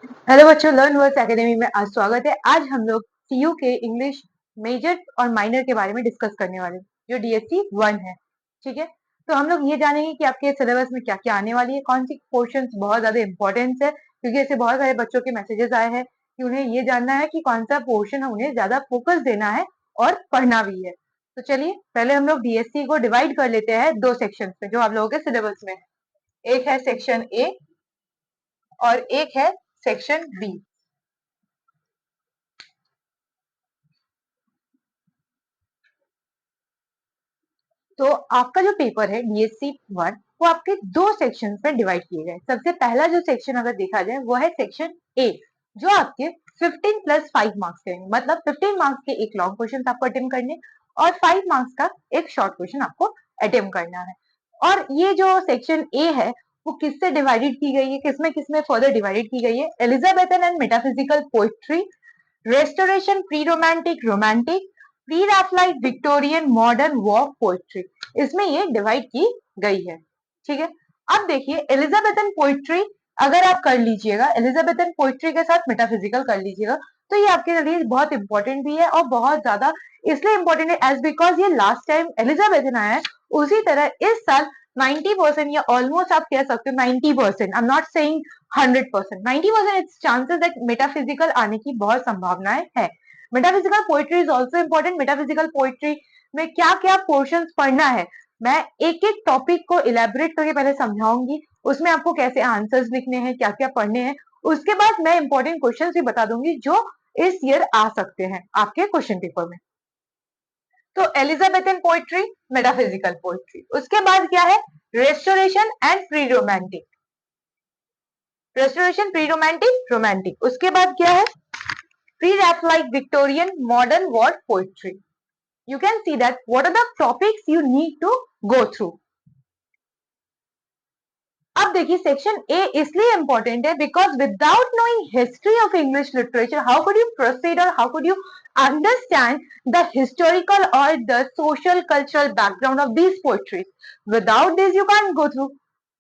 Hello बच्चों, learn words academy में आज स्वागत है। आज हम लोग सीयू के इंग्लिश मेजर और माइनर के बारे में डिस्कस करने वाले हैं, जो डीएससी 1 है। ठीक है, तो हम लोग ये जानेंगे कि आपके सिलेबस में क्या क्या आने वाली है, कौन सी पोर्शन बहुत ज्यादा इंपॉर्टेंस है, क्योंकि ऐसे बहुत सारे बच्चों के मैसेजेस आए हैं कि उन्हें ये जानना है कि कौन सा पोर्शन है उन्हें ज्यादा फोकस देना है और पढ़ना भी है। तो चलिए पहले हम लोग डीएससी को डिवाइड कर लेते हैं दो सेक्शन में जो आप लोगों के सिलेबस में है। एक है सेक्शन ए और एक है सेक्शन बी। तो आपका जो पेपर है डीएससी 1 वो आपके दो सेक्शन में डिवाइड किए गए। सबसे पहला जो सेक्शन अगर देखा जाए वो है सेक्शन ए, जो आपके 15 प्लस 5 मार्क्स के हैं। मतलब 15 मार्क्स के एक लॉन्ग क्वेश्चन आपको अटेम्प्ट करने और 5 मार्क्स का एक शॉर्ट क्वेश्चन आपको अटेम्प्ट करना है। और ये जो सेक्शन ए है वो किससे डिवाइडेड की गई है, किसमें फर्दर डिवाइडेड की गई है? Elizabethan and metaphysical poetry, restoration, pre romantic, romantic, pre रैफलाइट, Victorian, modern, war poetry, इसमें ये डिवाइड की गई है। ठीक है, अब देखिए एलिजाबेथन पोएट्री अगर आप कर लीजिएगा, एलिजाबेथन पोएट्री के साथ मेटाफिजिकल कर लीजिएगा, तो ये आपके लिए बहुत इंपॉर्टेंट भी है और बहुत ज्यादा इसलिए इंपॉर्टेंट है एज बिकॉज ये लास्ट टाइम एलिजाबेथन आया है। उसी तरह इस साल 90% या ऑलमोस्ट आप कह सकते हो 90%, I am not saying 100%, 90% it's chances that metaphysical आने की बहुत संभावनाएं है। Metaphysical poetry is also important. Metaphysical poetry में क्या क्या पोर्शन पढ़ना है, मैं एक एक टॉपिक को इलेबोरेट करके पहले समझाऊंगी, उसमें आपको कैसे आंसर्स लिखने हैं, क्या क्या पढ़ने हैं। उसके बाद मैं इंपॉर्टेंट क्वेश्चन भी बता दूंगी जो इस ईयर आ सकते हैं आपके क्वेश्चन पेपर में। तो एलिजाबेथन पोएट्री, मेटाफिजिकल पोएट्री, उसके बाद क्या है? Restoration and pre romantic, restoration, pre romantic, romantic, उसके बाद क्या है? Pre रैफलाइट, Victorian, modern, war poetry. You can see that what are the topics you need to go through. अब देखिए सेक्शन ए इसलिए इंपॉर्टेंट है because without knowing history of English literature how could you proceed और how could you understand the historical or the social cultural background of these poetries. Without this you can't go through.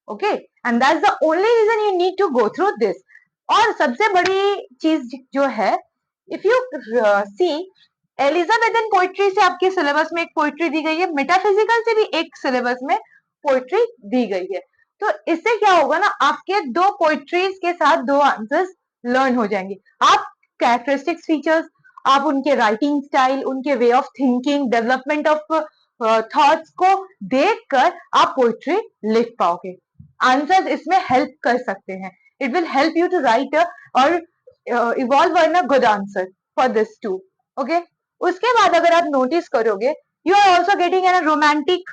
Okay, and that's the only reason you need to go through this. और सबसे बड़ी चीज जो है, if you see, Elizabethan poetry से आपके syllabus में एक पोइट्री दी गई है, मेटाफिजिकल से भी एक सिलेबस में पोइट्री दी गई है। तो इससे क्या होगा ना, आपके दो पोइट्रीज के साथ दो आंसर्स लर्न हो जाएंगे। आप कैरेक्टरिस्टिक्स फीचर्स, आप उनके राइटिंग स्टाइल, उनके way of thinking, development of thoughts को देखकर आप पोइट्री लिख पाओगे। आंसर्स इसमें हेल्प कर सकते हैं। It will help you to write और evolve a good answer for this too. Okay, उसके बाद अगर आप नोटिस करोगे, you are also getting an romantic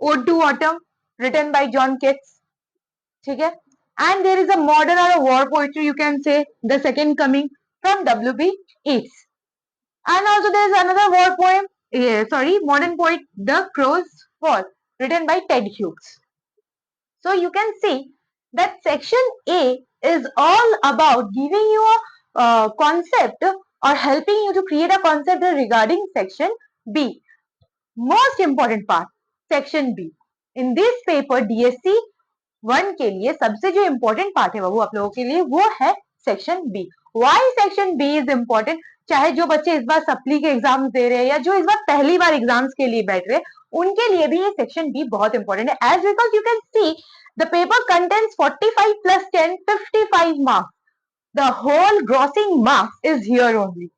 ode to autumn written by John Keats. ठीक है, and there is a modern और war poetry, you can see the second coming from W B Yeats, and also there is another war poem, sorry, modern poet, The Crow's Fall, written by Ted Hughes. So you can see that section A is all about giving you a concept or helping you to create a concept regarding section B. Most important part, section B. In this paper DSC 1 के लिए सबसे जो important part है वो आप लोगों के लिए वो है section B. Why section B is important? चाहे जो बच्चे इस बार सप्ली के एग्जाम्स दे रहे हैं या जो इस बार पहली बार एग्जाम्स के लिए बैठ रहे हैं, उनके लिए भी ये सेक्शन बी बहुत इंपॉर्टेंट है। As because you can see the paper contains 45 plus 10 55 marks, the whole grossing marks is here only.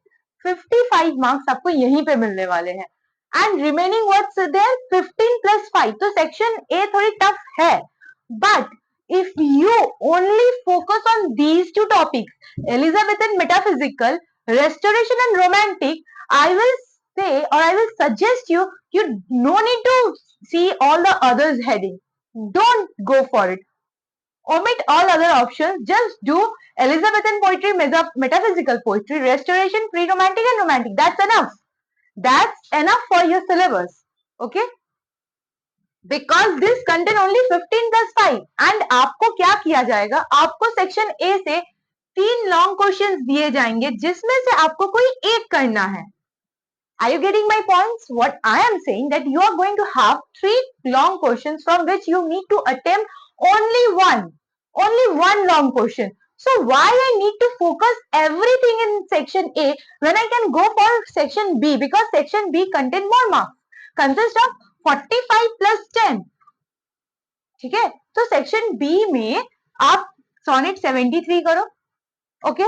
55 marks आपको यहीं पे मिलने वाले हैं and remaining what's there 15 plus 5। तो सेक्शन ए थोड़ी टफ है, but if you only focus on these two topics, Elizabethan metaphysical, restoration and romantic, I will say or I will suggest you, you no need to see all the others heading. Don't go for it. Omit all other options. Just do Elizabethan poetry, metaphysical poetry, restoration, pre-romantic and romantic. That's enough. That's enough for your syllabus. Okay? Because this contain only 15 plus 5 and आपको क्या किया जाएगा, आपको section A से 3 long questions दिए जाएंगे जिसमें से आपको कोई एक करना है। Are you getting my points? What I am saying that you are going to have 3 long questions from which you need to attempt only one long question. So why I need to focus everything in section A when I can go for section B, because section B contain more marks, consist of 45 plus 10. ठीक है, तो section B में आप sonnet 73 करो. Okay,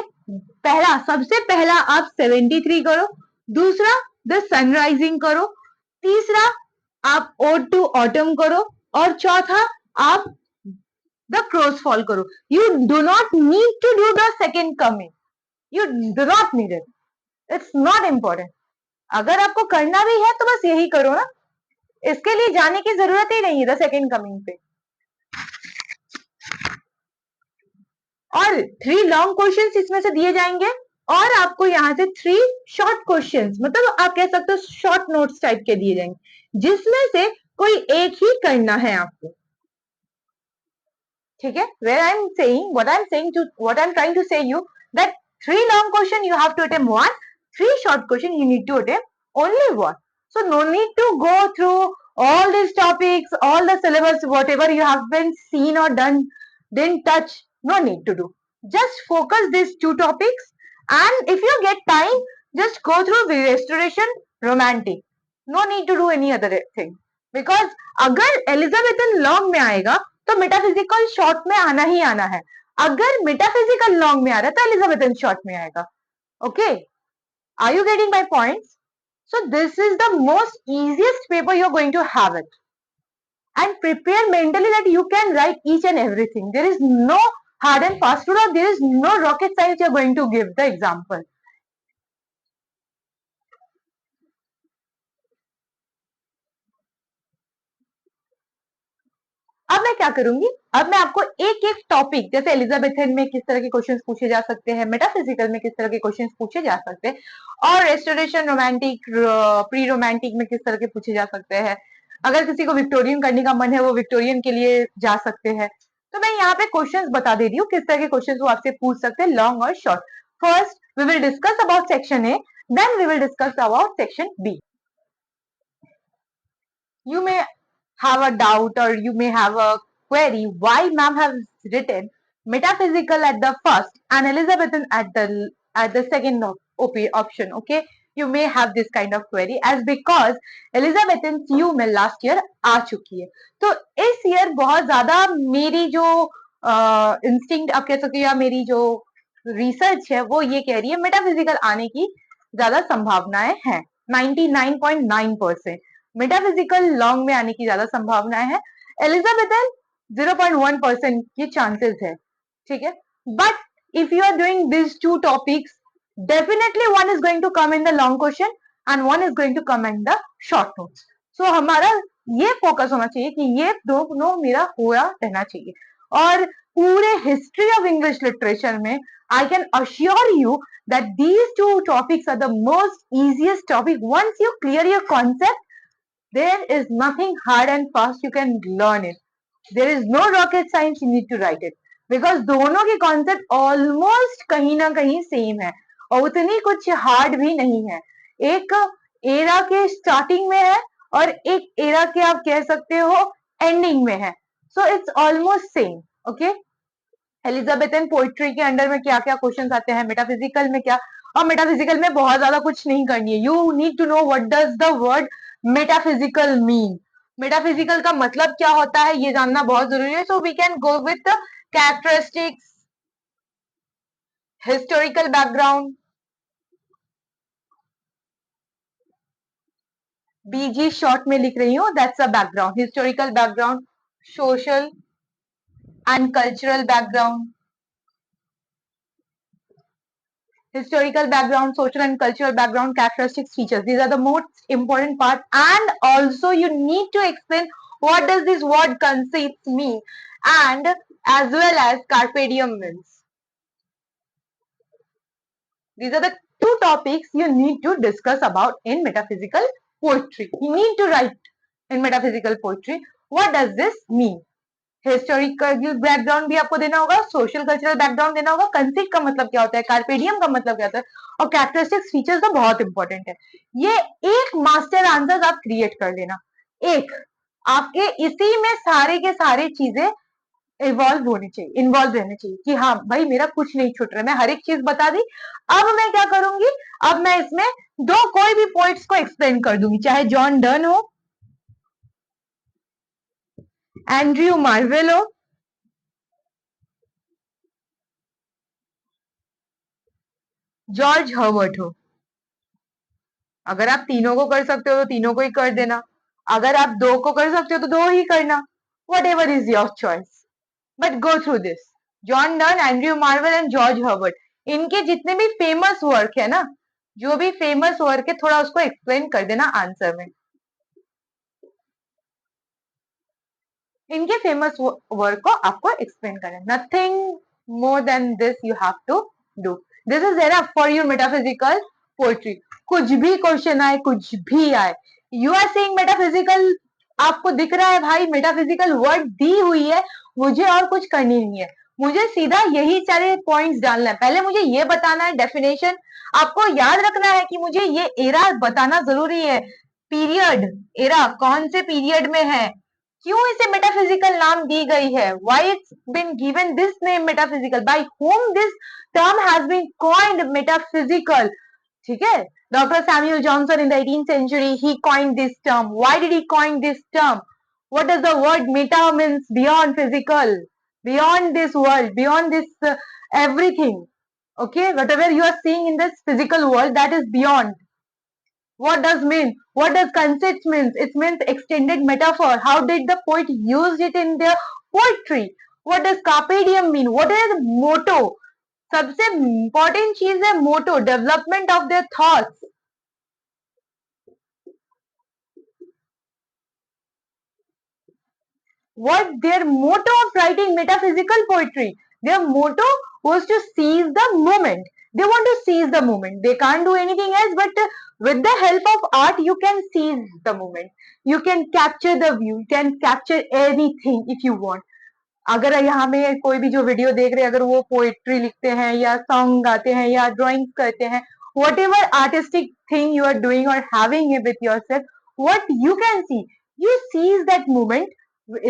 पहला, सबसे पहला आप 73 करो, दूसरा द सनराइजिंग करो, तीसरा आप ओड टू ऑटम करो, और चौथा आप द क्रॉसफॉल करो. You do not need to do the second coming, you do not need it, it's not important. अगर आपको करना भी है तो बस यही करो ना, इसके लिए जाने की जरूरत ही नहीं है द सेकेंड कमिंग पे. और 3 लॉन्ग क्वेश्चंस इसमें से दिए जाएंगे, और आपको यहाँ से 3 शॉर्ट क्वेश्चंस, मतलब आप कह सकते हो शॉर्ट नोट्स टाइप के दिए जाएंगे, जिसमें से कोई एक ही करना है आपको. ठीक है, where I'm saying, what I'm trying to say you that 3 long question you have to attempt one, 3 short question you need to attempt only one. So no need to go through all these topics, all the syllabus, whatever you have been seen or done, didn't touch, no need to do. Just focus these 2 topics, and if you get time, just go through the restoration, romantic. No need to do any other thing, because अगर Elizabethan long में आएगा तो metaphysical short में आना ही आना है. अगर metaphysical long में आ रहा है तो एलिजाबेथन शॉर्ट में आएगा. Okay, are you getting my points? So this is the most easiest paper you are going to have it, and prepare mentally that you can write each and everything. There is no hard and fast rule, or there is no rocket science you are going to give the example. अब मैं क्या करूंगी, अब मैं आपको एक एक topic, जैसे एलिजाबेथन में किस तरह के क्वेश्चंस पूछे जा सकते हैं, मेटाफिजिकल में किस तरह के क्वेश्चंस पूछे जा सकते हैं, और रेस्टोरेशन, रोमांटिक, प्री रोमांटिक में किस तरह के पूछे जा सकते हैं. अगर किसी को विक्टोरियन करने का मन है, वो विक्टोरियन के लिए जा सकते हैं. तो मैं यहाँ पे क्वेश्चंस बता दे रही हूँ किस तरह के क्वेश्चंस वो आपसे पूछ सकते हैं, लॉन्ग और short. First we will discuss about section A, then we will discuss about section B. You may have a doubt, or you may have a query why ma'am has written metaphysical at the first and Elizabethan at the second option. Okay, you may have this kind of query as because Elizabethan CU में last year आ चुकी है. तो इस year बहुत ज्यादा मेरी जो instinct आप कह सकते हो, या मेरी जो रिसर्च है वो ये कह रही है मेटाफिजिकल आने की ज्यादा संभावनाएं हैं. 99.9% मेटाफिजिकल लॉन्ग में आने की ज्यादा संभावनाएं है. एलिजाबेथन 0.1% की चांसेस है. ठीक है, but if you are doing this 2 topics, definitely one is going to come in the long question and one is going to come in the short notes. So हमारा ये फोकस होना चाहिए कि ये दोनों मेरा हुआ रहना चाहिए. और पूरे हिस्ट्री ऑफ इंग्लिश लिटरेचर में I can assure you that these 2 topics are the most easiest topic. Once you clear your concept, there is nothing hard and fast you can learn it. There is no rocket science you need to write it, because दोनों के concept almost कहीं ना कहीं same है, और उतनी कुछ hard भी नहीं है. एक era के starting में है और एक era के आप कह सकते हो ending में है. So it's almost same. Okay. Elizabethan poetry के अंडर में क्या क्या क्वेश्चंस आते हैं, मेटाफिजिकल में क्या, और मेटाफिजिकल में बहुत ज्यादा कुछ नहीं करनी है. You need to know what does the word metaphysical mean. Metaphysical का मतलब क्या होता है ये जानना बहुत जरूरी है. So we can go with the characteristics, historical background, BG short में लिख रही हूँ, that's a background, historical background, social and cultural background, historical background, social and cultural background, characteristics, features. These are the most important part. And also you need to explain what does this word conceits mean, and as well as carpe diem means. These are the 2 topics you need to discuss about in metaphysical poetry. You need to write in metaphysical poetry. What does this mean? Historical background भी आपको देना होगा, social cultural background देना होगा, concept का मतलब क्या होता है, कार्पेडियम का मतलब क्या होता है, और कैरेक्टरिस्टिक्स फीचर्स तो बहुत इंपॉर्टेंट है. ये एक मास्टर आंसर आप क्रिएट कर लेना, एक आपके इसी में सारे के सारे चीजें इवॉल्व होने चाहिए, इन्वॉल्व रहने चाहिए कि हाँ भाई मेरा कुछ नहीं छूट रहा, मैं हर एक चीज बता दी। अब मैं क्या करूंगी, अब मैं इसमें दो कोई भी पॉइंट्स को एक्सप्लेन कर दूंगी, चाहे जॉन डन हो, एंड्रयू मार्वेल हो, जॉर्ज हर्बर्ट हो। अगर आप तीनों को कर सकते हो तो तीनों को ही कर देना, अगर आप दो को कर सकते हो तो दो ही करना, what ever is your choice, but go through this. John Donne, Andrew marvel and George Herbert, इनके जितने भी फेमस वर्क है ना, जो भी फेमस वर्क है थोड़ा उसको एक्सप्लेन कर देना आंसर में। इनके फेमस वर्क को आपको एक्सप्लेन करना, nothing more than this you have to do. This is enough for your metaphysical poetry. कुछ भी क्वेश्चन आए, कुछ भी आए, यू आर सेइंग मेटाफिजिकल, आपको दिख रहा है भाई मेटाफिजिकल वर्ड दी हुई है, मुझे और कुछ करनी नहीं है, मुझे सीधा यही सारे पॉइंट्स डालना है। पहले मुझे ये बताना है डेफिनेशन, आपको याद रखना है कि मुझे ये एरा बताना जरूरी है। पीरियड, एरा कौन से पीरियड में है, क्यों इसे मेटाफिजिकल नाम दी गई है, why it's been given this name metaphysical, by whom this term has been coined metaphysical. ठीक है, doctor Samuel Johnson in the 18th century he coined this term. Why did he coin this term? What does the word meta means? Beyond physical, beyond this world, beyond this everything. Okay, whatever you are seeing in this physical world, that is beyond. What does mean? What does concept means? It means extended metaphor. How did the poet use it in their poetry? What does carpe diem mean? What is motto? सबसे important चीज है motto, development of their thoughts. What their motto of writing metaphysical poetry? Their motto was to seize the moment. They want to seize the moment. They can't do anything else, but with the help of art, you can seize the moment. You can capture the view. You can capture anything if you want. अगर यहाँ में कोई भी जो video देख रहे हैं, अगर वो पोएट्री लिखते हैं या सॉन्ग गाते हैं या ड्राइंग करते हैं, whatever artistic thing you are doing और having it with yourself, what you can see, you seize that moment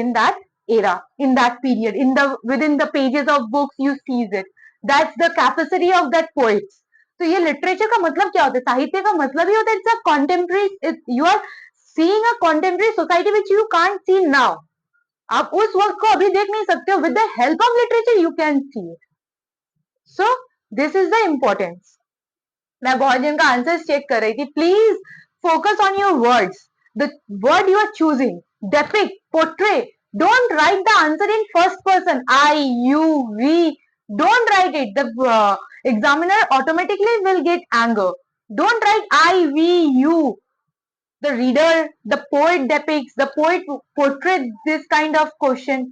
in that era, in that period, in the within the pages of books, you seize it. That's the capacity of that poets. तो ये literature का मतलब क्या होता है, साहित्य का मतलब ही होता है it's a contemporary, you are seeing a contemporary society which you can't see now. आप उस वक्त को अभी देख नहीं सकते हो, with the help of literature you can see it. So this is the importance. मैं बहुत जन का आंसर चेक कर रही थी, please focus on your words, the word you are choosing, depict, portray. Don't write the answer in first person, I, you, we. Don't write it. The examiner automatically will get anger. Don't write I, we, you. The reader, the poet depicts, the poet portrays this kind of question.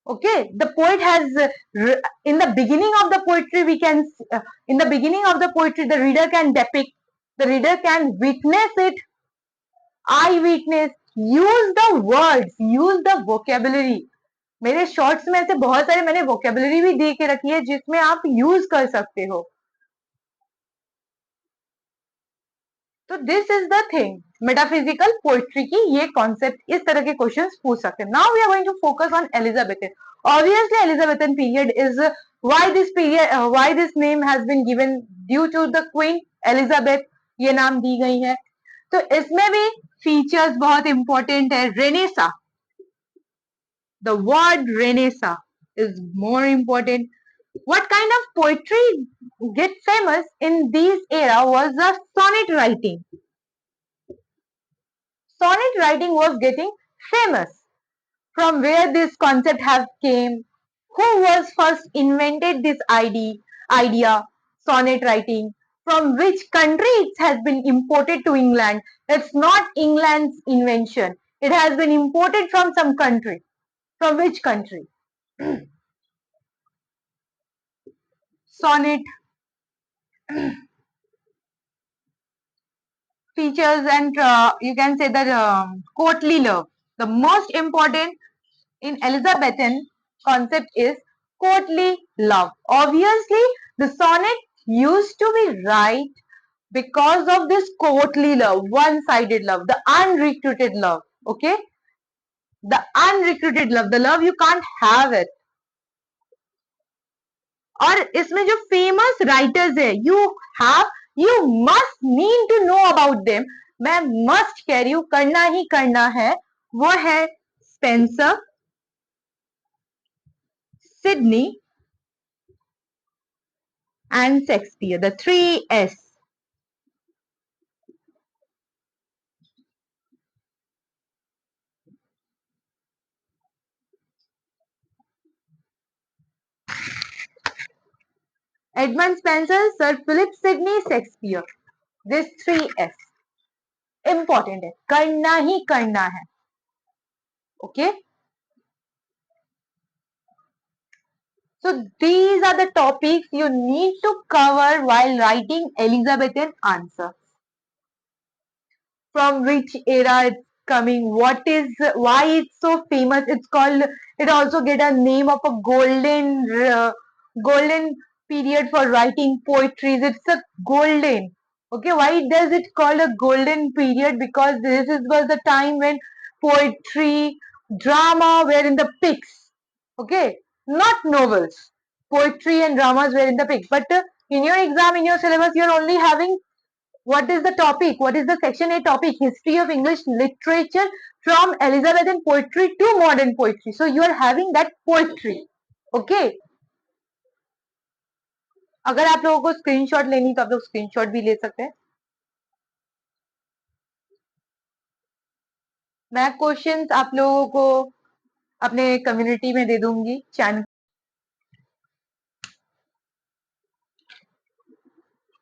Okay, the poet has in the beginning of the poetry we can in the beginning of the poetry the reader can depict, the reader can witness it, I witness, use the words, use the vocabulary. मेरे shorts में ऐसे बहुत सारे मैंने vocabulary भी दे के रखी है जिसमें आप यूज कर सकते हो। तो this is the thing, metaphysical poetry की ये कॉन्सेप्ट, इस तरह के क्वेश्चंस पूछ सकते हैं। Now we are going to focus on Elizabethan. Obviously Elizabethan period is why this name has been given due to the queen Elizabeth, ये नाम दी गई है। तो इसमें भी फीचर्स बहुत इंपॉर्टेंट है। Renaissance, the word Renaissance is more important. What kind of poetry get famous in this era was the sonnet writing. Sonnet writing was getting famous. From where this concept have came? Who was first invented this idea, sonnet writing? From which country it has been imported to England? It's not England's invention. It has been imported from some country. From which country? Sonnet features and you can say that courtly love. The most important in Elizabethan concept is courtly love. Obviously, the sonnet used to be right because of this courtly love, one-sided love, the unrecruited love. Okay, the unrecruited love, the love you can't have it. और इसमें जो famous writers है, you must need to know about them, मैं must कह रही हूं, करना ही करना है, वो है Spenser, Sidney and Shakespeare, the three S. Edmund Spenser, sir Philip Sidney, Shakespeare, this three S important है, करना ही करना है. Okay, so these are the topics you need to cover while writing Elizabethan answer. From which era it's coming, what is, why it's so famous, it's called, it also get a name of a golden period for writing poetry. It's a golden. Okay, why does it called a golden period? Because was the time when poetry, drama were in the peaks. Okay, not novels. Poetry and dramas were in the peak. But in your exam, in your syllabus, you're only having, what is the topic? What is the section A topic? History of English literature from Elizabethan poetry to modern poetry. So you are having that poetry. Okay. अगर आप लोगों को screenshot लेनी तो आप लोग screenshot भी ले सकते हैं. मैं क्वेश्चंस आप लोगों को अपने कम्युनिटी में दे दूंगी चैनल.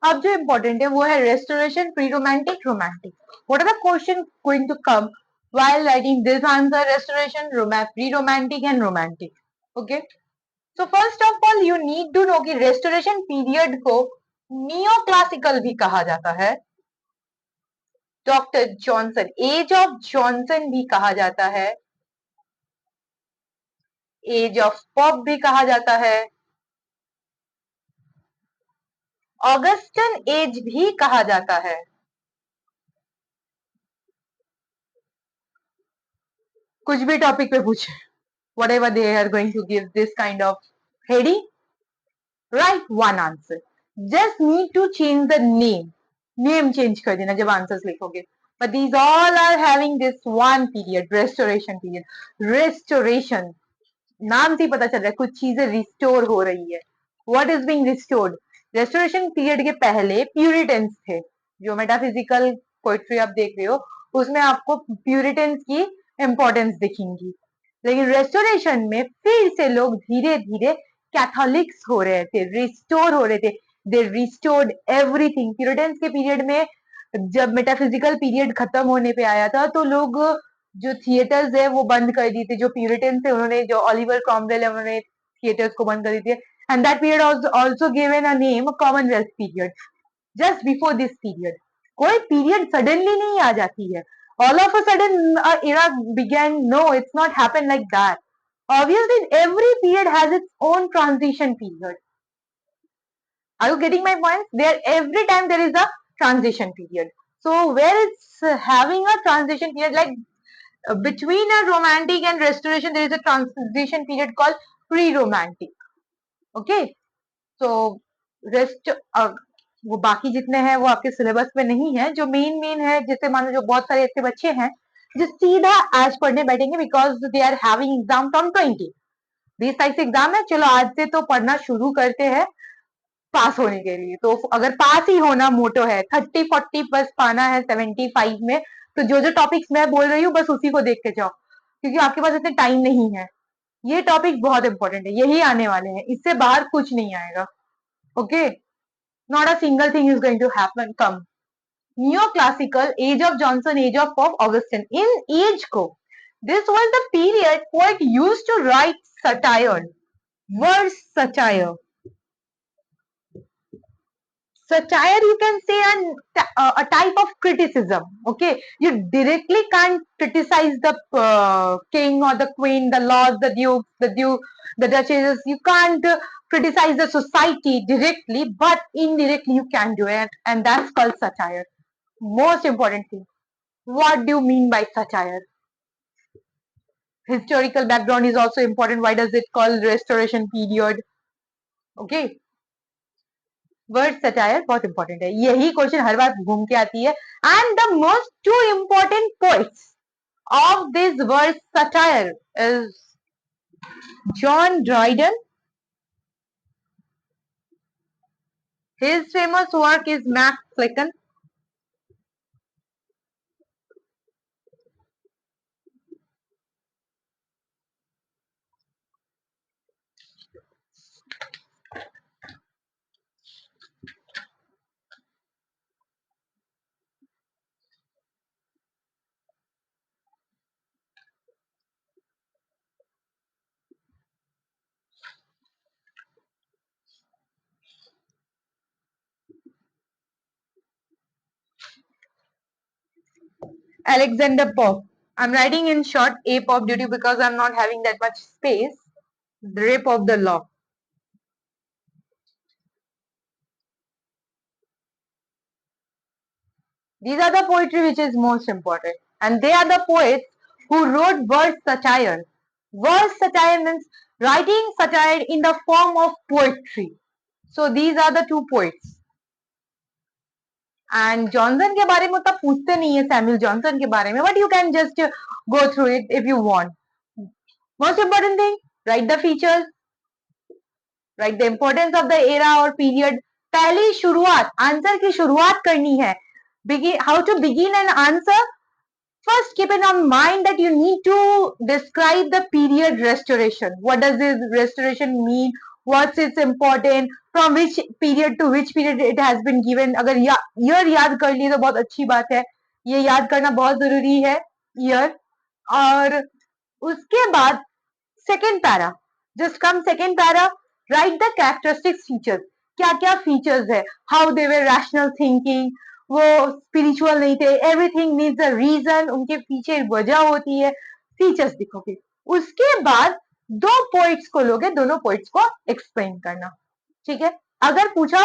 अब जो इम्पोर्टेंट है वो है restoration, pre romantic, romantic. What are the question going to come while writing this answer? Restoration, pre romantic and romantic. Okay. So first of all you need to know कि restoration period को neoclassical भी कहा जाता है. Doctor Johnson, age of Johnson भी कहा जाता है, एज ऑफ पॉप भी कहा जाता है, ऑगस्टन एज भी कहा जाता है. कुछ भी टॉपिक पे पूछे, whatever they are going to give this kind of heading, write one answer. Just need to change the name change कर देना जब आंसर्स लिखोगे. But these all are having this one period, restoration period. Restoration, नाम से ही पता चल रहा है कुछ चीजें रिस्टोर हो रही है. What is being restored? Restoration period के पहले प्यूरिटेंस थे. जो मेटाफिजिकल पोइट्री आप देख रहे हो उसमें आपको प्यूरिटेंस की इंपॉर्टेंस दिखेंगी. लेकिन रेस्टोरेशन में फिर से लोग धीरे धीरे कैथोलिक्स हो रहे थे, रिस्टोर हो रहे थे. दे रिस्टोर्ड एवरीथिंग. प्यूरिटेंस के पीरियड में जब मेटाफिजिकल पीरियड खत्म होने पे आया था तो लोग जो थिएटर्स है वो बंद कर दी थी. जो प्यूरिटेंस थे उन्होंने, जो ओलिवर क्रॉमवेल है उन्होंने थिएटर्स को बंद कर दी थी. And that period also given a name Commonwealth period. Just before this period, कोई पीरियड सडनली नहीं आ जाती है. All of a sudden era began. No, it's not happened like that. Obviously, every period has its own transition period. Are you getting my point? There, every time there is a transition period. So where it's having a transition period, like between a romantic and restoration, there is a transition period called pre-romantic. Okay, so rest वो बाकी जितने हैं वो आपके syllabus में नहीं है. जो मेन है, जैसे मानो जो बहुत सारे ऐसे बच्चे हैं जो सीधा आज पढ़ने बैठेंगे because they are having exam from 20. 20 तारीख से एग्जाम है, चलो आज से तो पढ़ना शुरू करते हैं पास होने के लिए. तो अगर पास ही होना मोटो है, 30-40 बस पाना है 75 में, तो जो जो टॉपिक्स मैं बोल रही हूँ बस उसी को देख के जाओ, क्योंकि आपके पास इतने टाइम नहीं है. ये टॉपिक बहुत इंपॉर्टेंट है, यही आने वाले हैं, इससे बाहर कुछ नहीं आएगा. Okay, not a single thing is going to happen come. Neoclassical, age of Johnson, age of Pope, Augustine. In age को, this was the period poet used to write satire, verse satire. Satire, you can say a type of criticism. Okay, you directly can't criticize the king or the queen, the lords, the duchesses. You can't criticize the society directly, but indirectly you can do it, and that's called satire. Most important thing, what do you mean by satire? Historical background is also important. Why does it call restoration period? Okay, word satire बहुत important है, यही question हर बार घूम के आती है। And the most two important poets of this verse satire is John Dryden. His famous work is Mac Flicken. Alexander Pope. I'm writing in short A Pop due to because I'm not having that much space. The Rape of the Lock. These are the poetry which is most important, and they are the poets who wrote verse satire. Verse satire means writing satire in the form of poetry. So these are the two poets. And Johnson के बारे में उतना पूछते नहीं है Samuel Johnson के बारे में, but you can just go through it if you want. Most important thing, write the features, write the importance of the era और पीरियड। पहली शुरुआत, आंसर की शुरुआत करनी है, how to begin an answer. First, keep in mind that you need to describe the period restoration. What does this restoration mean? What's its important? From which period to which period it has been given? अगर year याद कर लिए तो बहुत अच्छी बात है, ये याद करना बहुत जरूरी है year। और उसके बाद second para, just come second para, write the characteristics features. क्या क्या features है? How they were rational thinking, वो स्पिरिचुअल नहीं थे, एवरीथिंग नीड्स अ रीजन, उनके पीछे वजह होती है, फीचर्स दिखोगे। उसके बाद दो पोइट्स को लोगे, दोनों पोइट्स को एक्सप्लेन करना, ठीक है। अगर पूछा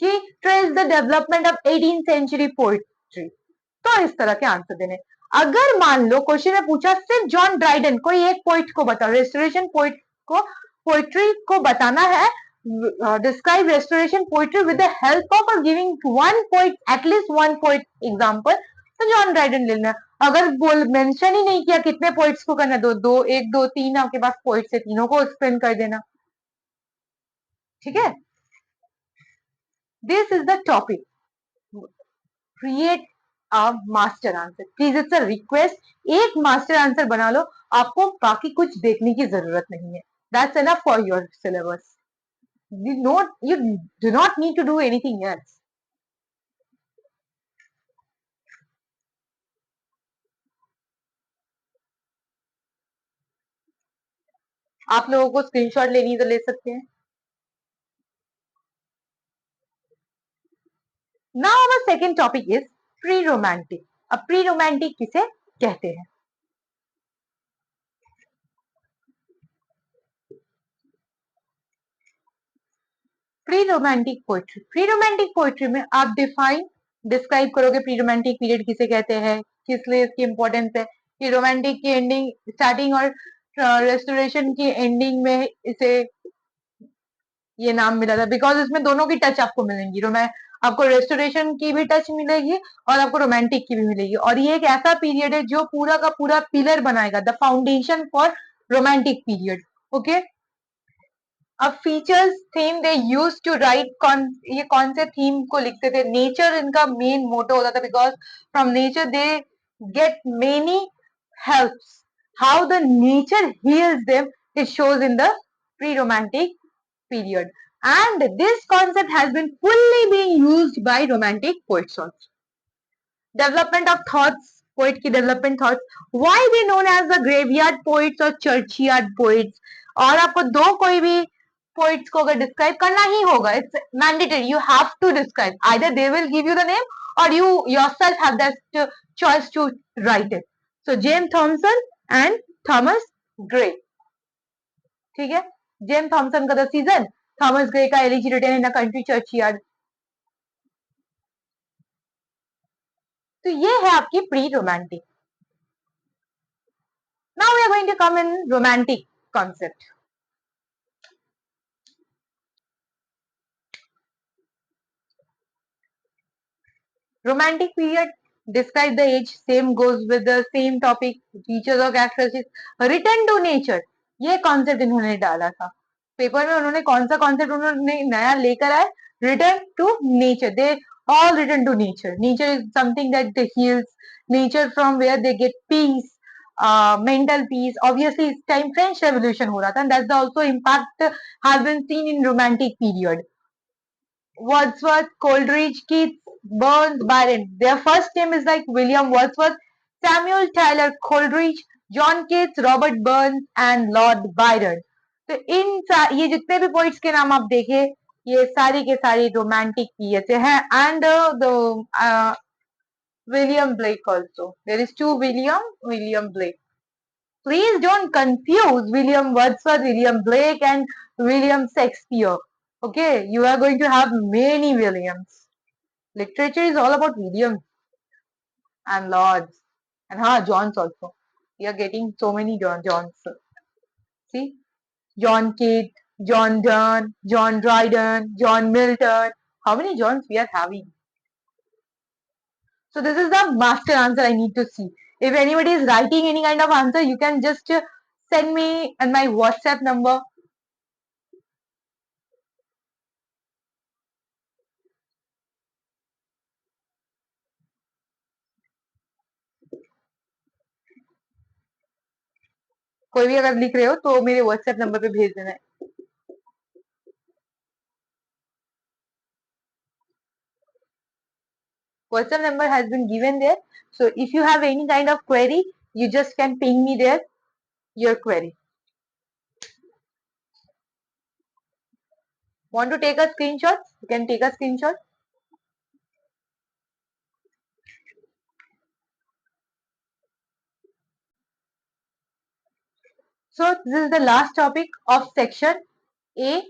कि trace the development of 18th century poetry, तो इस तरह के आंसर देने। अगर मान लो क्वेश्चन में पूछा सिर्फ जॉन ड्राइडन, कोई एक पोइट को बताओ, रेस्टोरेशन पोइट को, पोइट्री को बताना है, describe restoration poetry with the help of or giving one poet, at least one poet example, तो जॉन ड्राइडन ले लेना। अगर बोल मेंशन ही नहीं किया कितने पोइट्स को करना, दो दो, एक दो तीन आपके पास पोइट्स है, तीनों को एक्सप्लेन कर देना, ठीक है। This is the topic, create a master answer. Please it's a request, एक मास्टर आंसर बना लो, आपको बाकी कुछ देखने की जरूरत नहीं है। That's enough for your syllabus. You do not need to do anything else. आप लोगों को स्क्रीनशॉट लेनी तो ले सकते हैं। Now our second topic is pre romantic. अब प्री रोमांटिक किसे कहते हैं? Pre romantic poetry, pre romantic poetry में आप डिस्क्राइब करोगे प्री रोमांटिक पीरियड किसे कहते हैं, किस लिए इसकी इंपॉर्टेंस है, कि रोमांटिक की एंडिंग, स्टार्टिंग और रेस्टोरेशन की एंडिंग में इसे ये नाम मिला था, बिकॉज इसमें दोनों की टच आपको मिलेंगी। आपको रेस्टोरेशन की भी टच मिलेगी और आपको रोमांटिक की भी मिलेगी, और ये एक ऐसा पीरियड है जो पूरा का पूरा पिलर बनाएगा, the foundation for romantic period. Okay, अब features, theme they use to write, ये कौन से थीम को लिखते थे? नेचर इनका मेन मोटो होता था, because from nature they get many helps. How the nature heels them, it shows in the pre romantic period, and this concept has been fully being used by romantic poets also. Development of thoughts, poet की development thoughts, why they known as the graveyard poets or churchyard poets। और आपको दो कोई भी poets को अगर describe करना ही होगा, it's mandatory, you have to describe, either they will give you the name or you yourself have that choice to write it। So James Thompson and Thomas Gray, ठीक है। जेम्स थॉमसन का the season, Thomas Gray का elegy written in a country churchyard. तो ये है आपकी pre romantic. Now we are going to come in romantic concept. Romantic period, describe the age, same goes with the same topic, features or characteristics, return to nature. ये concept इन्होंने डाला था paper में. उन्होंने कौन सा कॉन्सेप्ट उन्होंने नया लेकर आए? Return to nature. They all return to nature. Nature is something that they heals. Nature from where they get peace, mental peace. Obviously, इस time French Revolution हो रहा था, and that's the also impact has been seen in romantic period. Wordsworth, Coleridge, Keats, Burns, Byron. Their first name is like William Wordsworth, Samuel Taylor Coleridge, John Keats, Robert Burns and Lord Byron. तो ये जितने भी poets के नाम आप देखे, ये सारी के सारी रोमांटिक पीरियड से हैं. And the William Blake also. There is two William Blake. Please don't confuse William Wordsworth, William Blake and William Shakespeare. Okay, you are going to have many Williams. Literature is all about Williams and Lords and Johns also. We are getting so many Johns. See, John Keats, John Donne, John Dryden, John Milton. How many Johns we are having? So this is the master answer I need to see. If anybody is writing any kind of answer, you can just send me on my WhatsApp number. कोई भी अगर लिख रहे हो तो मेरे WhatsApp number पे भेज देना है. WhatsApp number has been given there. So if you have any kind of query, you just can ping me there your query. Want to take a screenshot? You can take a screenshot. So this is the last topic of section A,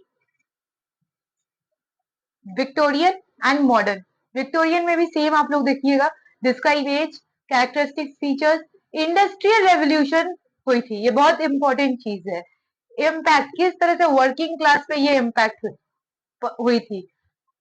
Victorian and modern. Victorian में भी same आप लोग देखिएगा, describe age, characteristic features. Industrial revolution हुई थी, ये बहुत important चीज है. इम्पैक्ट किस तरह से वर्किंग क्लास पे ये इम्पैक्ट हुई थी.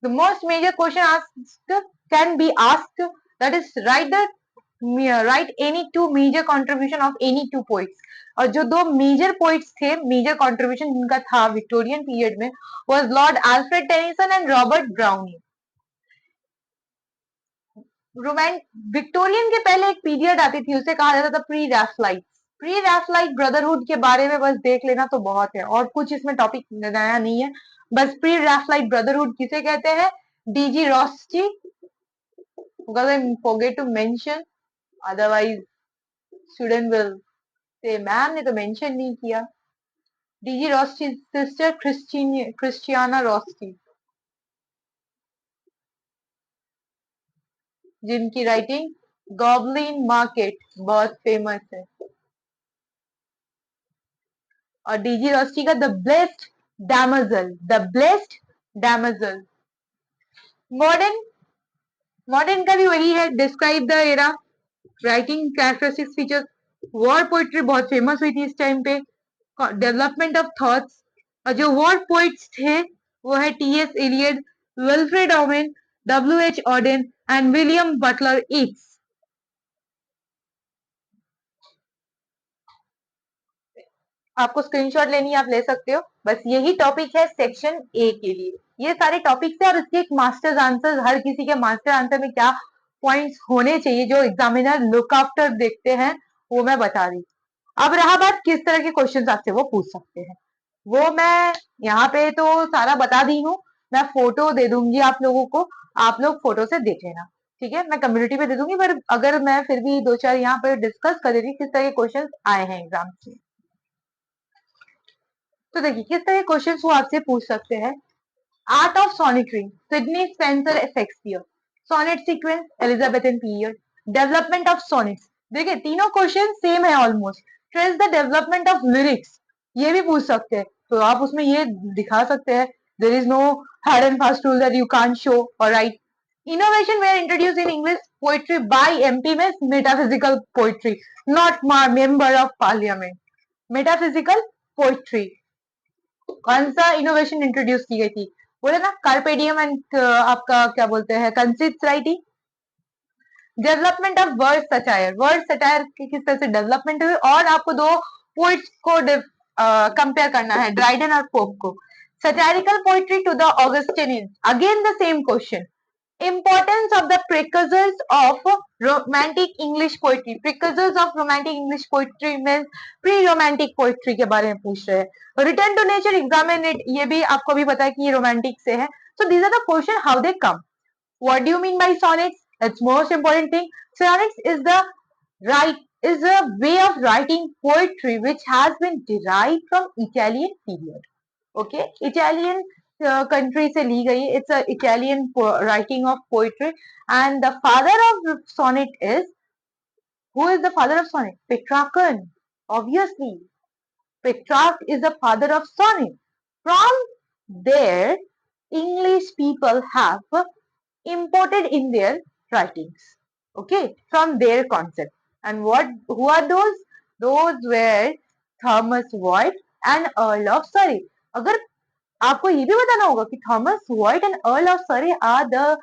The most major question asked can be asked, that is write any two major contribution of any two poets. और जो दो मेजर पोइट्स थे, मेजर कंट्रीब्यूशन जिनका था विक्टोरियन पीरियड में, was Lord Alfred Tennyson and Robert Browning. Victorian के पहले एक पीरियड आती थी, उसे कहा जाता था प्री रैफलाइट. प्री रैफलाइट ब्रदरहुड के बारे में बस देख लेना तो बहुत है, और कुछ इसमें टॉपिक नया नहीं है. बस प्री रैफलाइट ब्रदरहुड किसे कहते हैं? DG Rossetti. Because I forget to mention, otherwise student will say ma'am ने तो मेंशन नहीं किया. DG Rossetti sister Christina Rossetti, जिनकी राइटिंग गॉबलिन मार्केट बहुत फेमस है. और डीजी रॉस्टी का the blessed damozel, the blessed damozel. Modern का भी वही है, describe the era, writing characteristics features. War poetry बहुत फेमस हुई थी इस टाइम पे. Development of thoughts. और जो वॉर पोइट्स थे वो है T S. Eliot, Wilfred Owen, W.H. Auden and William Butler Yeats. आपको स्क्रीनशॉट लेनी है, आप ले सकते हो. बस यही टॉपिक है सेक्शन ए के लिए. ये सारे टॉपिक्स है और इसके एक मास्टर्स आंसर, हर किसी के मास्टर आंसर में क्या पॉइंट्स होने चाहिए जो एग्जामिनर लुक आफ्टर देखते हैं, वो मैं बता रही. अब रहा बात किस तरह के क्वेश्चन आपसे वो पूछ सकते हैं, वो मैं यहाँ पे तो सारा बता दी हूँ. मैं फोटो दे दूंगी आप लोगों को, आप लोग फोटो से देख लेना. ठीक है, मैं कम्युनिटी पे दे दूंगी, पर अगर मैं फिर भी दो चार यहाँ पे डिस्कस कर देती किस तरह के क्वेश्चन आए हैं एग्जाम में. तो देखिए किस तरह के क्वेश्चन वो आपसे पूछ सकते हैं. Art of sonnetry, Sidney Spenser Shakespeare. Sonnet sequence, Elizabethan period. Development of sonnets. देखिए तीनों क्वेश्चन सेम है almost. Trace the development of lyrics, ये भी पूछ सकते हैं, तो आप उसमें ये दिखा सकते हैं. There is no hard and fast rule that you can't show or write. Innovation were introduced in English poetry by MP में metaphysical poetry, not member of parliament. Metaphysical poetry. कौन सा इनोवेशन इंट्रोड्यूस की गई थी? बोले ना कार्पेडियम and आपका क्या बोलते हैं consist writing. Development of word satire की किस तरह से डेवलपमेंट हुई, और आपको दो पोइट्स को कंपेयर करना है, ड्राइडन और पोप को. Satirical poetry to the Augustinians. Again the same question. Importance of the precursors of romantic English poetry. Precursors of romantic English poetry means pre-romantic poetry के बारे में पूछ रहे हैं. Return to nature, examine it. ये भी आपको भी पता है कि ये romantic से है. So these are the question how they come. What do you mean by sonnets? It's most important thing. Sonnets is a way of writing poetry which has been derived from Italian period. Okay, Italian country से ली गई. It's a Italian writing of poetry, and the father of sonnet is, who is the father of sonnet? Petrarch. Obviously, Petrarch is the father of sonnet. From there, English people have imported in their writings. Okay, from their concept. And who are those? Those were Thomas White and Earl of Surrey. अगर आपको ये भी बताना होगा कि Thomas Wyatt and Earl of Surrey are the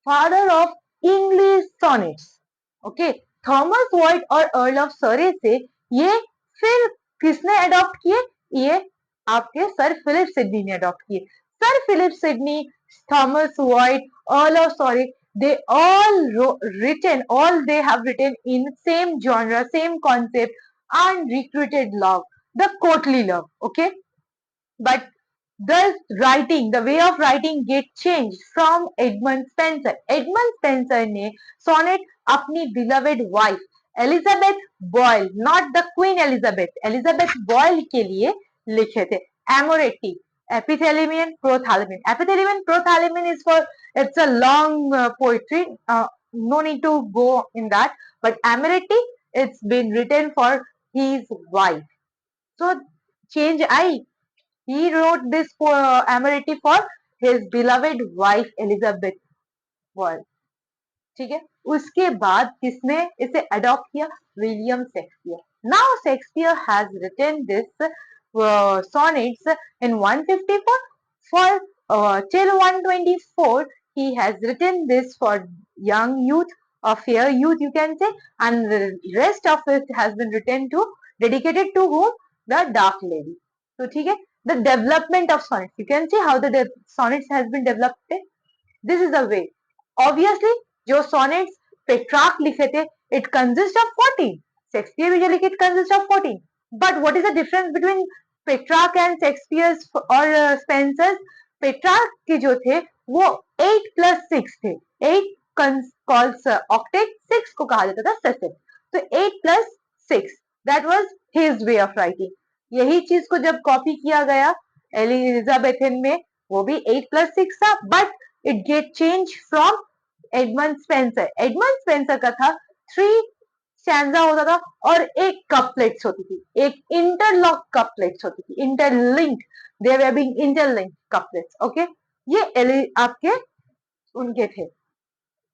father of English sonnets. Okay, Thomas Wyatt और Earl of Surrey से ये फिर किसने अडॉप्ट किए? ये आपके सर फिलिप सिडनी ने अडॉप्ट किए. Sir Philip Sidney, Thomas Wyatt, Earl of Surrey, they all they have written in same genre, same concept, unrecruited love, the courtly love. Okay, but the way of writing get changed from Edmund Spenser. Edmund Spenser ने sonnet अपनी beloved wife Elizabeth Boyle, not the Queen Elizabeth, Elizabeth Boyle के लिए लिखे थे. Amoretti, Epithalamion, Prothalamion. Epithalamion, Prothalamion is for, it's a long poetry. No need to go in that. But Amoretti, it's been written for his wife. So change I. He wrote this Amoretti for his beloved wife Elizabeth Boyle. ठीक है, उसके बाद किसने इसे adopt किया? William Shakespeare. Now Shakespeare has written this sonnets in 154 for till 124. He has written this for young youth, or fair youth you can say, and the rest of it has been written to, dedicated to whom? The dark lady. So ठीक है, the development of sonnets, you can see how the sonnets has been developed. This is the way. Obviously जो sonnets Petrarch लिखे थे, it consists of 14. Shakespeare भी जो लिखे, it consists of 14. But what is the difference between Petrarch and Shakespeare और Spencer? Petrarch के जो थे वो 8 plus 6 थे. 8 calls octet, 6 को कहा जाता था सेसेट. तो 8 plus 6, that was his way of writing. यही चीज को जब कॉपी किया गया एलिजाबेथन में, वो भी 8 plus 6 था, but it get changed from Edmund Spenser. Edmund Spenser का था 3 स्टैंजा होता था और एक कपलेट्स होती थी, एक इंटरलॉक कपलेट्स होती थी, interlinked, they were being interlinked couplets. Okay, ये आपके उनके थे,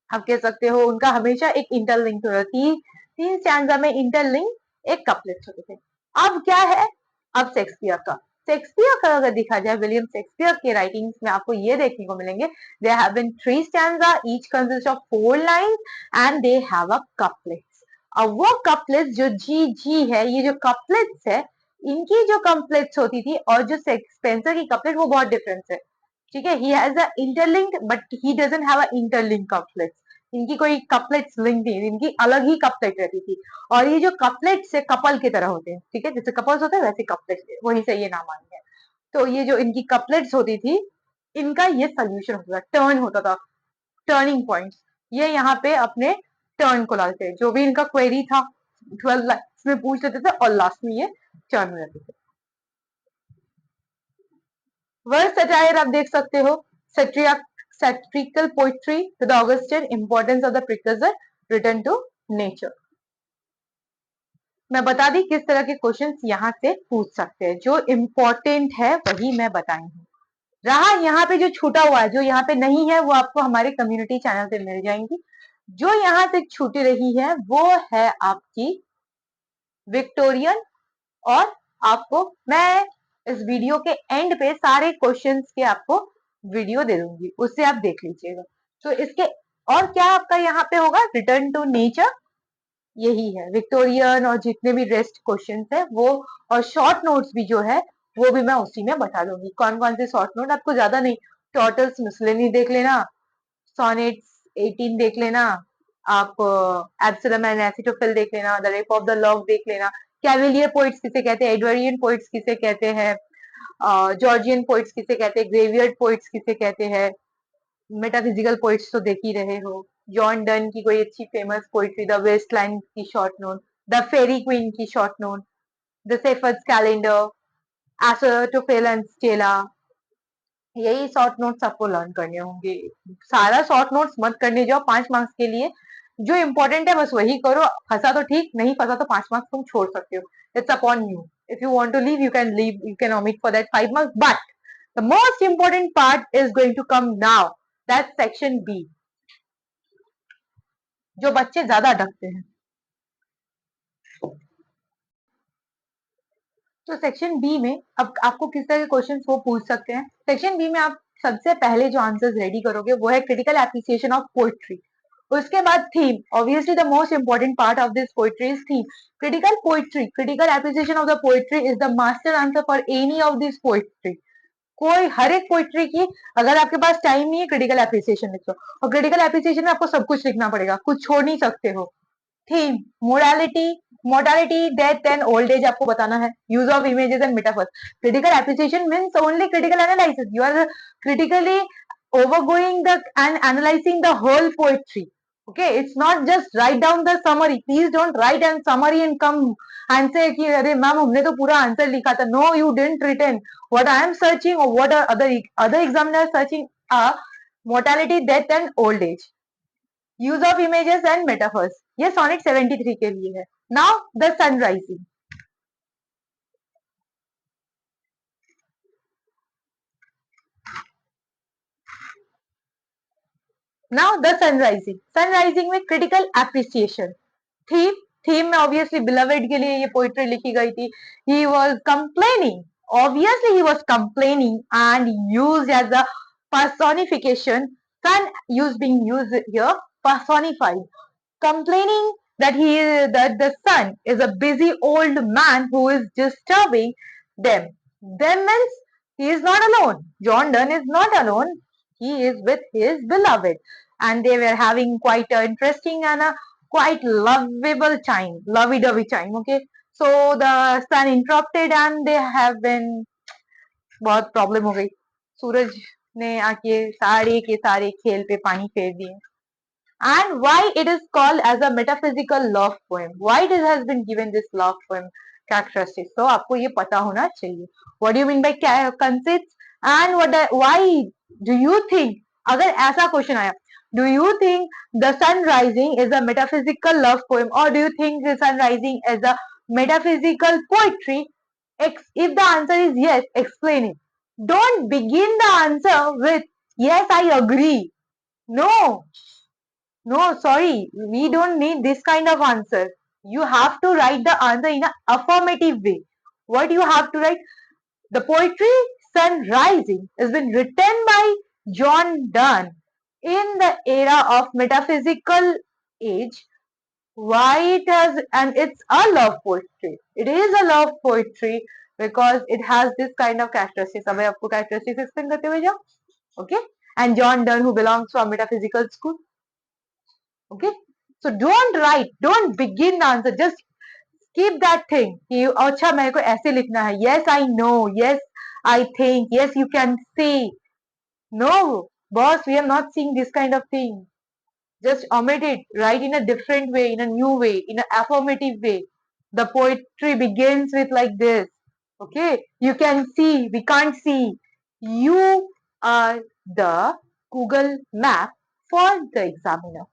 आप कह सकते हो उनका हमेशा एक इंटरलिंक होता था. 3 स्टैंजा में इंटरलिंक एक कपलेट्स होते थे. अब क्या है? अब शेक्सपियर का. शेक्सपियर का अगर देखा जाए, विलियम शेक्सपियर के राइटिंग्स में आपको ये देखने को मिलेंगे, there have been 3 stanza, each consists of 4 lines and they have a couplets. अब वो couplets जो जी है, ये जो couplets है, इनकी जो couplets होती थी और जो स्पेंसर की couplet, वो बहुत डिफरेंस है. ठीक है, he has a interlinked but he doesn't have a interlinked couplets. इनकी कोई कपलेट्स लिंक नहीं, इनकी अलग ही कपलेट रहती थी. और ये जो कपलेट्स है कपल की तरह होते हैं. ठीक है, जैसे कपल्स होते हैं वैसे कपलेट्स, वहीं से ये नाम आया है. तो ये जो इनकी कपलेट्स होती थी, इनका ये सोल्यूशन होता था, टर्न होता था, टर्निंग पॉइंट्स. ये यहाँ पे अपने टर्न को लाते थे, जो भी इनका क्वेरी था 12 लाइन्स में पूछ लेते थे और लास्ट में ये टर्न हो जाते थे. वर्ड सटायर आप देख सकते हो, satirical poetry to the Augustine, importance of the precursor, return to nature. मैं बता दी किस तरह के क्वेश्चंस यहाँ से पूछ सकते हैं. जो इम्पोर्टेंट है वही मैं बताई हूँ. रहा यहाँ पे जो छूटा हुआ है, जो यहाँ पे नहीं है, वो आपको हमारे कम्युनिटी चैनल पे मिल जाएंगी. जो यहाँ से छूटी रही है वो है आपकी विक्टोरियन, और आपको मैं इस वीडियो के एंड पे सारे क्वेश्चंस के आपको वीडियो दे दूंगी, उससे आप देख लीजिएगा. तो इसके और क्या आपका यहाँ पे होगा, रिटर्न टू नेचर, यही है विक्टोरियन और जितने भी रेस्ट क्वेश्चंस है वो, और शॉर्ट नोट्स भी जो है वो भी मैं उसी में बता दूंगी। कौन कौन से शॉर्ट नोट, आपको ज्यादा नहीं, टॉटल्स मिसलेनी देख लेना, सोनेट्स 18 देख लेना, आप एब्सलम एंड एसिटोफिल देख लेना, the rape of the log देख लेना, कैविलियर पोइट्स किसे कहते हैं, एडवर्डियन पोइट्स किसे कहते हैं, जॉर्जियन पोइट्स किसे कहते हैं, ग्रेवियर्ड पोइट्स किसे कहते हैं, मेटाफिजिकल पोइट्स तो देख ही रहे हो, जॉन डन की कोई अच्छी फेमस पोइट्री, द वेस्टलैंड की short note, the Faerie Queene की short note, the Shepherd's Calendar, Astrophel and Stella, यही शॉर्ट नोट्स आपको लर्न करने होंगे। सारा शॉर्ट नोट्स मत करने जाओ 5 मार्क्स के लिए, जो इंपॉर्टेंट है बस वही करो, फंसा तो ठीक, नहीं फंसा तो 5 मार्क्स तुम छोड़ सकते हो, it's upon you, if you want to leave, you can omit for that 5 marks, but the most important part is going to come now, that's section B, जो बच्चे ज्यादा अटकते हैं। तो सेक्शन बी में अब आपको किस तरह के क्वेश्चन वो पूछ सकते हैं। सेक्शन बी में आप सबसे पहले जो आंसर्स रेडी करोगे वो है क्रिटिकल एप्रिसिएशन ऑफ पोइट्री, उसके बाद theme, obviously the most important part of this poetry is theme. Critical poetry, critical appreciation of the poetry is the master answer for any of this poetry. कोई हर एक poetry की, अगर आपके पास time नहीं है critical appreciation लिख लो, और critical appreciation में आपको सब कुछ लिखना पड़ेगा, कुछ छोड़ नहीं सकते हो। Theme, modality, modality, death and old age आपको बताना है, use of images and metaphors. Critical appreciation means only critical analysis, you are critically overgoing the and analyzing the whole poetry, okay, it's not just write down the summary, please don't write and summary and come and say कि अरे ma'am हमने तो पूरा answer लिखा था, no you didn't written, what I am searching or what are other examiners searching are mortality, death and old age, use of images and metaphors, ये sonnet 73 के लिए है। Now the sunrising, now the sunrising, sunrising में critical appreciation, theme, theme में obviously beloved के लिए ये poetry लिखी गई थी, he was complaining, obviously he was complaining and used as a personification, sun use being used here, personified, complaining that that the son is a busy old man who is disturbing them. Them means he is not alone. John Donne is not alone. He is with his beloved, and they were having quite an interesting and a quite lovable time, lovey-dovey time. Okay, so the son interrupted, and they have been बहुत problem हो गई। सूरज ने आके सारे के सारे खेल पे पानी फेर दिए। And why it is called as a metaphysical love poem, why it has been given this love poem characteristics, so आपको ये पता होना चाहिए। What do you mean by conceits and why do you think, अगर ऐसा question आया, do you think the sun rising is a metaphysical love poem or do you think the sun rising is a metaphysical poetry, if the answer is yes, explain it. Don't begin the answer with yes I agree, no, no, sorry, we don't need this kind of answer. You have to write the answer in an affirmative way. What you have to write? The poetry Sun Rising has been written by John Donne in the era of metaphysical age. Why it has, and it's a love poetry. It is a love poetry because it has this kind of characteristics. अब मैं आपको characteristics explain करते हुए जाऊँ, okay? And John Donne, who belongs from metaphysical school, okay, so don't begin the answer, just keep that thing कि अच्छा मेरे को ऐसे लिखना है, yes I know, yes I think, yes you can see, no boss, we are not seeing this kind of thing, just omit it, write in a different way, in a new way, in an affirmative way. The poetry begins with like this, okay, you can see, we can't see, you are the Google map for the examiner,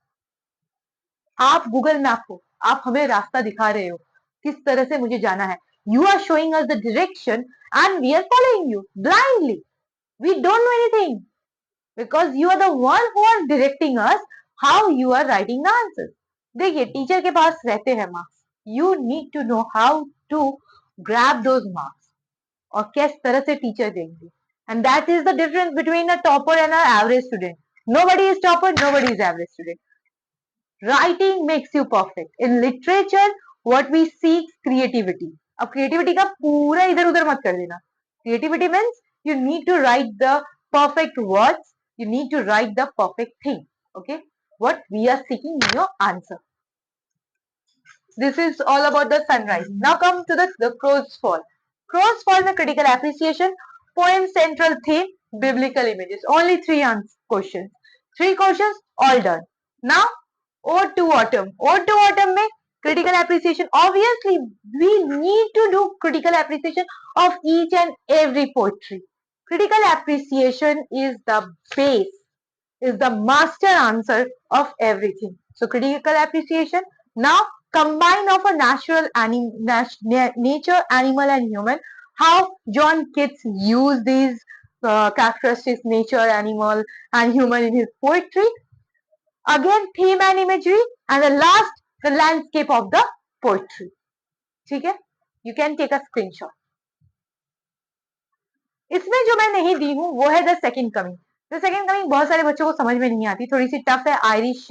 आप Google map हो, आप हमें रास्ता दिखा रहे हो किस तरह से मुझे जाना है, you are showing us the direction and we are following you blindly, we don't know anything because you are the one who are directing us how you are writing the answer. देखिए teacher के पास रहते हैं marks, you need to know how to grab those marks और किस तरह से teacher देंगे, and that is the difference between a topper and a average student. Nobody is topper, nobody is average student. Writing makes you perfect. In literature, what we seek creativity. अब creativity का पूरा इधर उधर मत कर देना. Creativity means you need to write the perfect words. You need to write the perfect thing. Okay, what we are seeking in your answer. This is all about the sunrise. Now come to the crow's fall. Crow's fall में critical appreciation, poem central theme, biblical images. Only three questions. Three questions, all done. Now, Ode to Autumn. Ode to Autumn में critical appreciation. Obviously, we need to do critical appreciation of each and every poetry. Critical appreciation is the base, is the master answer of everything. So critical appreciation. Now combine of a nature, animal and human. How John Keats used these characteristics, nature, animal and human in his poetry. Again theme and imagery, and the last the landscape of the poetry. ठीक है? You can take a screenshot. इसमें जो मैं नहीं दी हूँ वो है the second coming. The second coming बहुत सारे बच्चों को समझ में नहीं आती, थोड़ी सी टफ है. आयरिश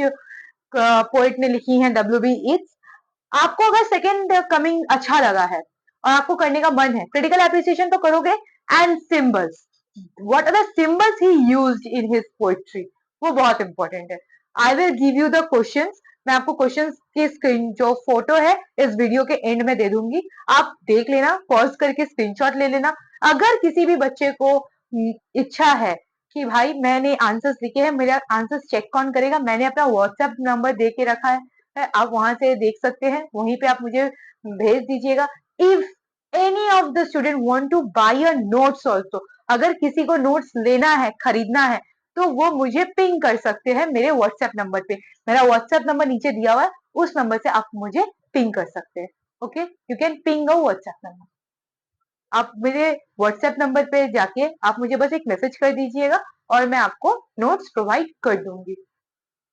पोइट ने लिखी है W.B. Yeats. आपको अगर सेकंड कमिंग अच्छा लगा है और आपको करने का मन है, क्रिटिकल एप्रिसिएशन तो करोगे. And symbols, what are the symbols he used in his poetry, वो बहुत इंपॉर्टेंट है. I will give you the questions. मैं आपको क्वेश्चंस की स्क्रीन जो फोटो है इस वीडियो के एंड में दे दूंगी, आप देख लेना, पॉज करके स्क्रीनशॉट ले लेना. अगर किसी भी बच्चे को इच्छा है कि भाई मैंने आंसर्स लिखे हैं, मेरा आंसर्स चेक कौन करेगा, मैंने अपना व्हाट्सएप नंबर दे के रखा है, आप वहां से देख सकते हैं, वहीं पे आप मुझे भेज दीजिएगा. If any of the student want to buy a notes also, अगर किसी को नोट्स लेना है, खरीदना है, तो वो मुझे पिंग कर सकते हैं मेरे व्हाट्सएप नंबर पे. मेरा व्हाट्सएप नंबर नीचे दिया हुआ है, उस नंबर से आप मुझे पिंग कर सकते हैं. Okay, you can ping a WhatsApp number. आप मेरे व्हाट्सएप नंबर पे जाके आप मुझे बस एक मैसेज कर दीजिएगा और मैं आपको नोट्स प्रोवाइड कर दूंगी.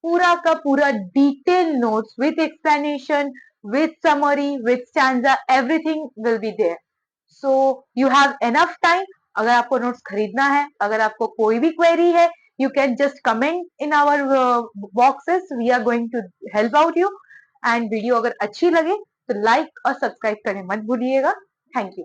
पूरा का पूरा detail notes with explanation, with summary, with stanza, everything will be there. So you have enough time. अगर आपको नोट्स खरीदना है, अगर आपको कोई भी क्वेरी है, you can just comment in our boxes. We are going to help out you. And video अगर अच्छी लगे तो लाइक और सब्सक्राइब करने मत भूलिएगा. Thank you.